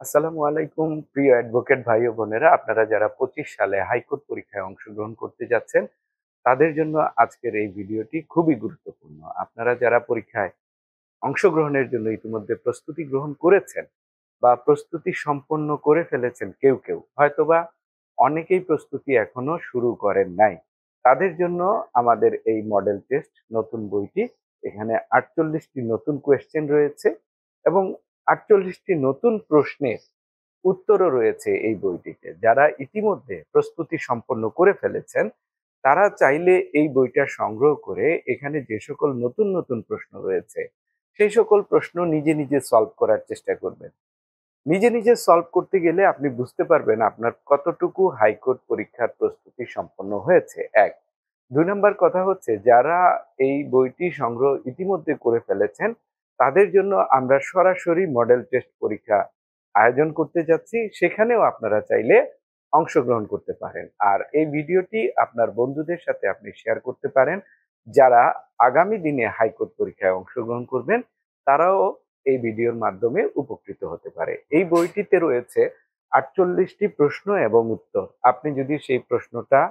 আসসালামু আলাইকুম প্রিয় অ্যাডভোকেট ভাই ও বোনেরা, আপনারা যারা 25 সালে হাইকোর্ট পরীক্ষায় অংশগ্রহণ করতে যাচ্ছেন তাদের জন্য আজকের এই ভিডিওটি খুবই গুরুত্বপূর্ণ। আপনারা যারা পরীক্ষায় অংশগ্রহণের জন্য ইতিমধ্যে প্রস্তুতি গ্রহণ করেছেন বা প্রস্তুতি সম্পন্ন করে ফেলেছেন, কেউ কেউ হয়তোবা অনেকেই প্রস্তুতি এখনো শুরু করেন নাই, তাদের জন্য আমাদের এই মডেল টেস্ট নতুন বইটি। এখানে 48টি নতুন কোয়েশ্চেন রয়েছে এবং 48টি নতুন প্রশ্নের উত্তরও রয়েছে এই বইটিতে। যারা ইতিমধ্যে প্রস্তুতি সম্পন্ন করে ফেলেছেন তারা চাইলে এই বইটা সংগ্রহ করে এখানে যে সকল নতুন নতুন প্রশ্ন রয়েছে সেই সকল প্রশ্ন নিজে নিজে সলভ করার চেষ্টা করবেন। নিজে নিজে সলভ করতে গেলে আপনি বুঝতে পারবেন আপনার কতটুকু হাইকোর্ট পরীক্ষার প্রস্তুতি সম্পন্ন হয়েছে। এক, দুই নম্বর কথা হচ্ছে, যারা এই বইটি সংগ্রহ ইতিমধ্যে করে ফেলেছেন তাদের জন্য আমরা সরাসরি মডেল টেস্ট পরীক্ষা আয়োজন করতে যাচ্ছি, সেখানেও আপনারা চাইলে অংশগ্রহণ করতে পারেন। আর এই ভিডিওটি আপনার বন্ধুদের সাথে আপনি শেয়ার করতে পারেন, যারা আগামী দিনে হাইকোর্ট পরীক্ষায় অংশগ্রহণ করবেন তারাও এই ভিডিওর মাধ্যমে উপকৃত হতে পারে। এই বইটিতে রয়েছে 48টি প্রশ্ন এবং উত্তর। আপনি যদি সেই প্রশ্নটা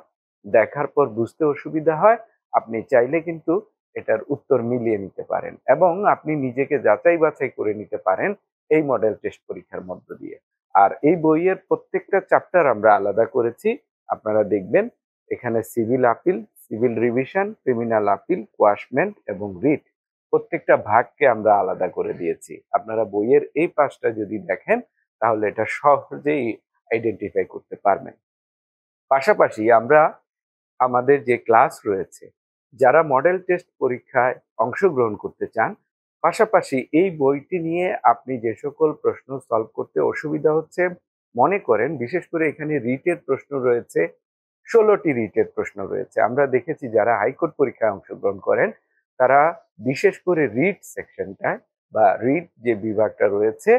দেখার পর বুঝতে অসুবিধা হয়, আপনি চাইলে কিন্তু এটার উত্তর মিলিয়ে নিতে পারেন এবং আপনি নিজেকে যাচাই বাছাই করে নিতে পারেন এই মডেল টেস্ট পরীক্ষার মধ্য দিয়ে। আর এই বইয়ের প্রত্যেকটা চ্যাপ্টার আমরা আলাদা করেছি। আপনারা দেখবেন এখানে civil appeal, civil revision, criminal appeal, quashment এবং রিট প্রত্যেকটা ভাগকে আমরা আলাদা করে দিয়েছি। আপনারা বইয়ের এই পাশটা যদি দেখেন তাহলে এটা সহজেই আইডেন্টিফাই করতে পারবেন। পাশাপাশি আমরা আমাদের যে ক্লাস রয়েছে, যারা মডেল টেস্ট পরীক্ষায় অংশগ্রহণ করতে চান, পাশাপাশি এই বইটি নিয়ে আপনি যে সকল প্রশ্ন সলভ করতে অসুবিধা হচ্ছে মনে করেন, বিশেষ করে এখানে রিটের প্রশ্ন রয়েছে, 16টি রিটের প্রশ্ন রয়েছে। আমরা দেখেছি যারা হাইকোর্ট পরীক্ষায় অংশগ্রহণ করেন তারা বিশেষ করে রিট সেকশনটায় বা রিট যে বিভাগটা রয়েছে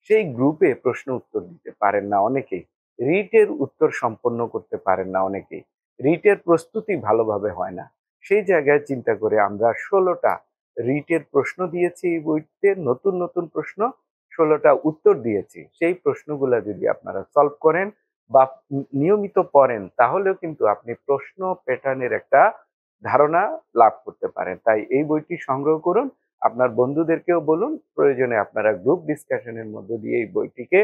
সেই গ্রুপে প্রশ্ন উত্তর দিতে পারেন না অনেকেই, রিটের উত্তর সম্পন্ন করতে পারেন না অনেকেই, রিটের প্রস্তুতি ভালোভাবে হয় না। সেই জায়গায় চিন্তা করে আমরা 16টা রিটের প্রশ্ন দিয়েছি এই বইতে, নতুন নতুন প্রশ্ন, 16টা উত্তর দিয়েছি। সেই প্রশ্নগুলা যদি আপনারা সলভ করেন বা নিয়মিত পড়েন তাহলেও কিন্তু আপনি প্রশ্ন প্যাটার্নের একটা ধারণা লাভ করতে পারেন। তাই এই বইটি সংগ্রহ করুন, আপনার বন্ধুদেরকেও বলুন, প্রয়োজনে আপনারা গ্রুপ ডিসকাশনের মধ্য দিয়ে এই বইটিকে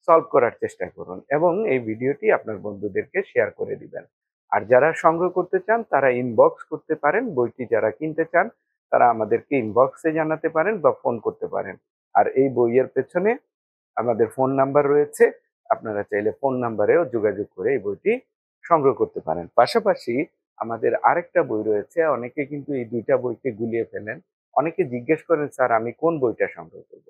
সলভ করার চেষ্টা করুন এবং এই ভিডিওটি আপনার বন্ধুদেরকে শেয়ার করে দিবেন। আর যারা সংগ্রহ করতে চান তারা ইনবক্স করতে পারেন, বইটি যারা কিনতে চান তারা আমাদেরকে ইনবক্সে জানাতে পারেন বা ফোন করতে পারেন। আর এই বইয়ের পেছনে আমাদের ফোন নাম্বার রয়েছে, আপনারা চাইলে ফোন নাম্বারেও যোগাযোগ করে এই বইটি সংগ্রহ করতে পারেন। পাশাপাশি আমাদের আরেকটা বই রয়েছে, অনেকে কিন্তু এই 2টা বইকে গুলিয়ে ফেলেন। অনেকে জিজ্ঞেস করেন, স্যার আমি কোন বইটা সংগ্রহ করব?